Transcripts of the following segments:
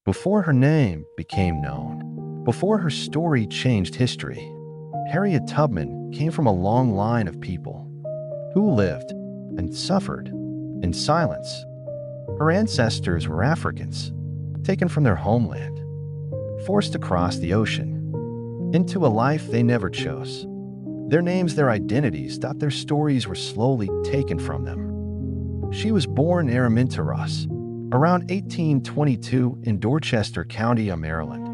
Before her name became known, before her story changed history, Harriet Tubman came from a long line of people who lived and suffered in silence. Her ancestors were Africans, taken from their homeland, forced to cross the ocean into a life they never chose. Their names, their identities, their stories were slowly taken from them. She was born Araminta around 1822 in Dorchester County, Maryland.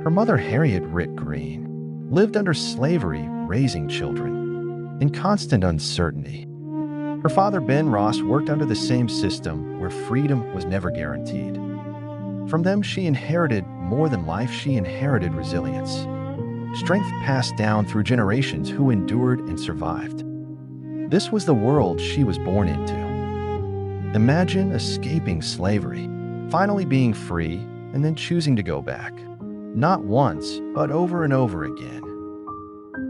Her mother, Harriet Green, lived under slavery, raising children in constant uncertainty. Her father, Ben Ross, worked under the same system where freedom was never guaranteed. From them, she inherited more than life. She inherited resilience, strength passed down through generations who endured and survived. This was the world she was born into. Imagine escaping slavery, finally being free, and then choosing to go back. Not once, but over and over again.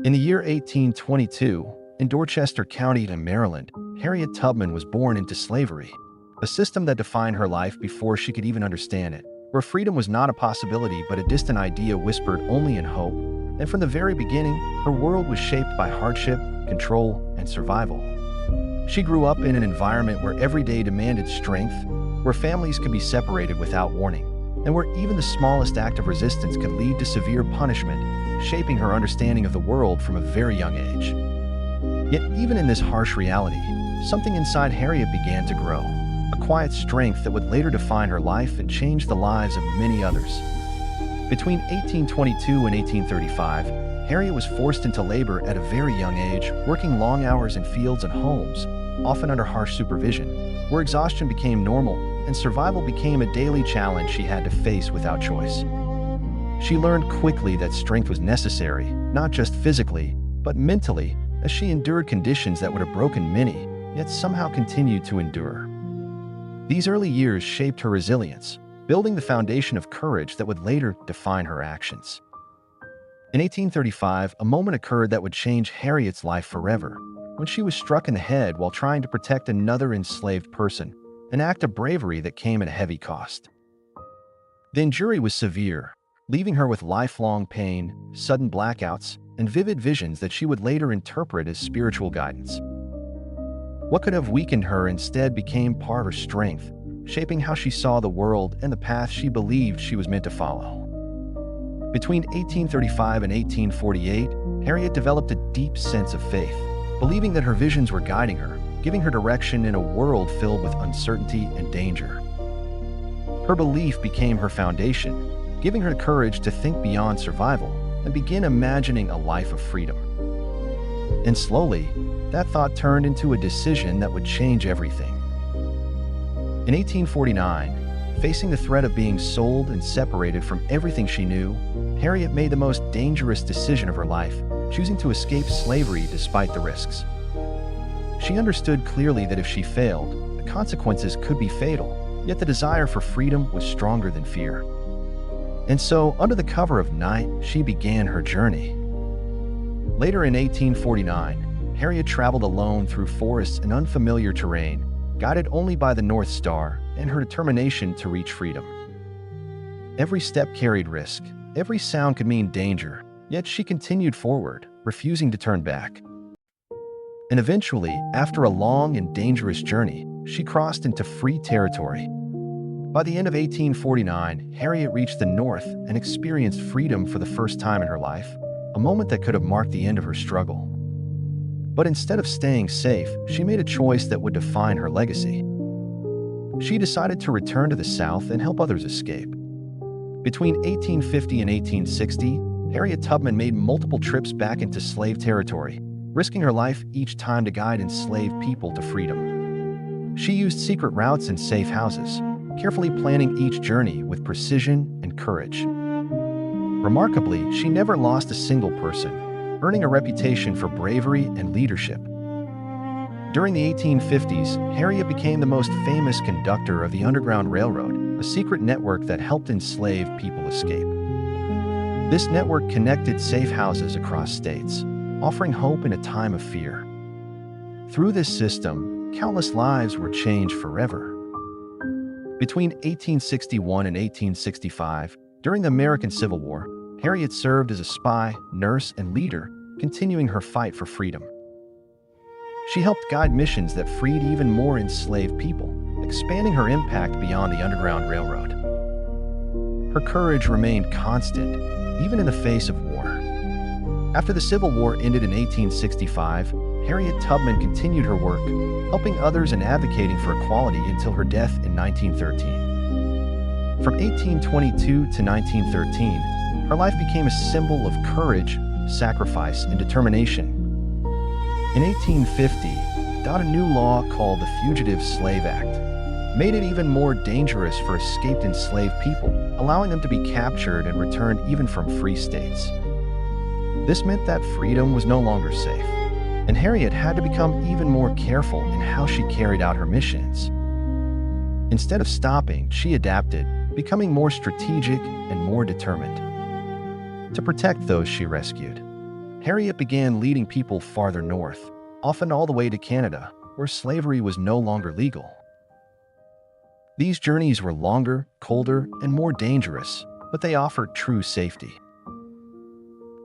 In the year 1822, in Dorchester County, Maryland, Harriet Tubman was born into slavery, a system that defined her life before she could even understand it, where freedom was not a possibility but a distant idea whispered only in hope. And from the very beginning, her world was shaped by hardship, control, and survival. She grew up in an environment where every day demanded strength, where families could be separated without warning, and where even the smallest act of resistance could lead to severe punishment, shaping her understanding of the world from a very young age. Yet even in this harsh reality, something inside Harriet began to grow, a quiet strength that would later define her life and change the lives of many others. Between 1822 and 1835, Harriet was forced into labor at a very young age, working long hours in fields and homes, often under harsh supervision, where exhaustion became normal and survival became a daily challenge she had to face without choice. She learned quickly that strength was necessary, not just physically, but mentally, as she endured conditions that would have broken many, yet somehow continued to endure. These early years shaped her resilience, building the foundation of courage that would later define her actions. In 1835, a moment occurred that would change Harriet's life forever, when she was struck in the head while trying to protect another enslaved person, an act of bravery that came at a heavy cost. The injury was severe, leaving her with lifelong pain, sudden blackouts, and vivid visions that she would later interpret as spiritual guidance. What could have weakened her instead became part of her strength, shaping how she saw the world and the path she believed she was meant to follow. Between 1835 and 1848, Harriet developed a deep sense of faith, believing that her visions were guiding her, giving her direction in a world filled with uncertainty and danger. Her belief became her foundation, giving her the courage to think beyond survival and begin imagining a life of freedom. And slowly, that thought turned into a decision that would change everything. In 1849, facing the threat of being sold and separated from everything she knew, Harriet made the most dangerous decision of her life, choosing to escape slavery despite the risks. She understood clearly that if she failed, the consequences could be fatal, yet the desire for freedom was stronger than fear. And so, under the cover of night, she began her journey. Later in 1849, Harriet traveled alone through forests and unfamiliar terrain, guided only by the North Star and her determination to reach freedom. Every step carried risk, every sound could mean danger, yet she continued forward, refusing to turn back. And eventually, after a long and dangerous journey, she crossed into free territory. By the end of 1849, Harriet reached the North and experienced freedom for the first time in her life, a moment that could have marked the end of her struggle. But instead of staying safe, she made a choice that would define her legacy. She decided to return to the South and help others escape. Between 1850 and 1860, Harriet Tubman made multiple trips back into slave territory, risking her life each time to guide enslaved people to freedom. She used secret routes and safe houses, carefully planning each journey with precision and courage. Remarkably, she never lost a single person, earning a reputation for bravery and leadership. During the 1850s, Harriet became the most famous conductor of the Underground Railroad, a secret network that helped enslaved people escape. This network connected safe houses across states, offering hope in a time of fear. Through this system, countless lives were changed forever. Between 1861 and 1865, during the American Civil War, Harriet served as a spy, nurse, and leader, continuing her fight for freedom. She helped guide missions that freed even more enslaved people, expanding her impact beyond the Underground Railroad. Her courage remained constant, even in the face of war. After the Civil War ended in 1865, Harriet Tubman continued her work, helping others and advocating for equality until her death in 1913. From 1822 to 1913, her life became a symbol of courage, sacrifice, and determination. In 1850, a new law called the Fugitive Slave Act made it even more dangerous for escaped enslaved people, allowing them to be captured and returned even from free states. This meant that freedom was no longer safe, and Harriet had to become even more careful in how she carried out her missions. Instead of stopping, she adapted, becoming more strategic and more determined. To protect those she rescued, Harriet began leading people farther north, often all the way to Canada, where slavery was no longer legal. These journeys were longer, colder, and more dangerous, but they offered true safety.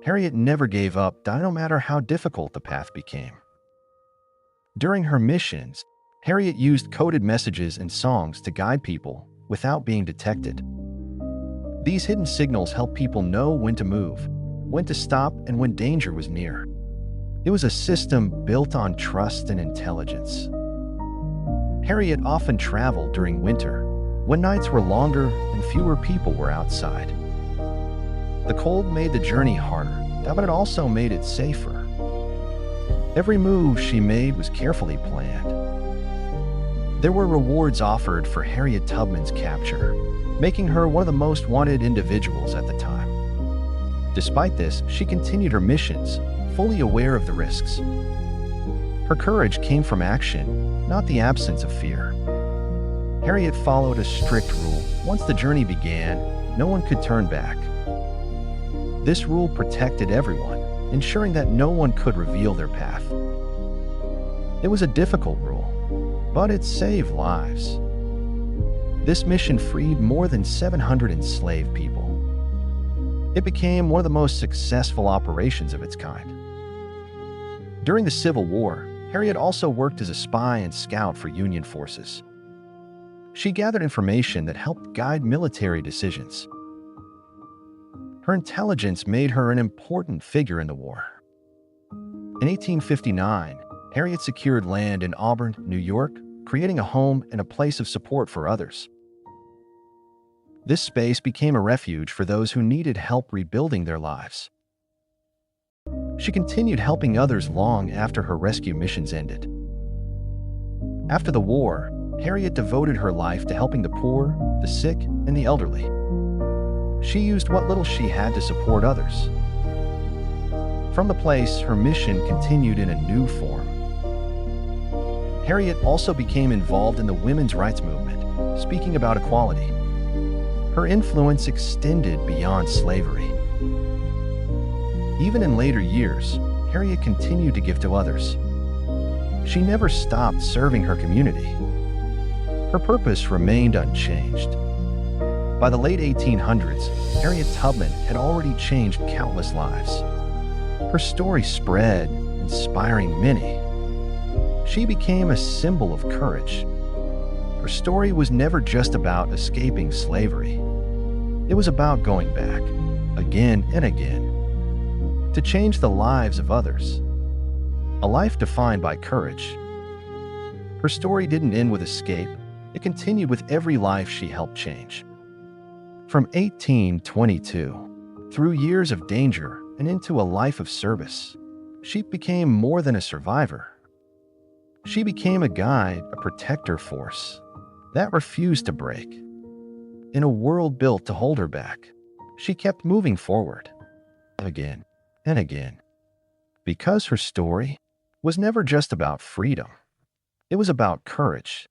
Harriet never gave up, no matter how difficult the path became. During her missions, Harriet used coded messages and songs to guide people without being detected. These hidden signals helped people know when to move, when to stop, and when danger was near. It was a system built on trust and intelligence. Harriet often traveled during winter, when nights were longer and fewer people were outside. The cold made the journey harder, but it also made it safer. Every move she made was carefully planned. There were rewards offered for Harriet Tubman's capture, making her one of the most wanted individuals at the time. Despite this, she continued her missions, fully aware of the risks. Her courage came from action, not the absence of fear. Harriet followed a strict rule. Once the journey began, no one could turn back. This rule protected everyone, ensuring that no one could reveal their path. It was a difficult rule, but it saved lives. This mission freed more than 700 enslaved people. It became one of the most successful operations of its kind. During the Civil War, Harriet also worked as a spy and scout for Union forces. She gathered information that helped guide military decisions. Her intelligence made her an important figure in the war. In 1859, Harriet secured land in Auburn, New York, creating a home and a place of support for others. This space became a refuge for those who needed help rebuilding their lives. She continued helping others long after her rescue missions ended. After the war, Harriet devoted her life to helping the poor, the sick, and the elderly. She used what little she had to support others. From the place, her mission continued in a new form. Harriet also became involved in the women's rights movement, speaking about equality. Her influence extended beyond slavery. Even in later years, Harriet continued to give to others. She never stopped serving her community. Her purpose remained unchanged. By the late 1800s, Harriet Tubman had already changed countless lives. Her story spread, inspiring many. She became a symbol of courage. Her story was never just about escaping slavery. It was about going back, again and again, to change the lives of others. A life defined by courage. Her story didn't end with escape. It continued with every life she helped change. From 1822, through years of danger and into a life of service, she became more than a survivor. She became a guide, a protector force that refused to break. In a world built to hold her back, she kept moving forward, again and again, because her story was never just about freedom. It was about courage,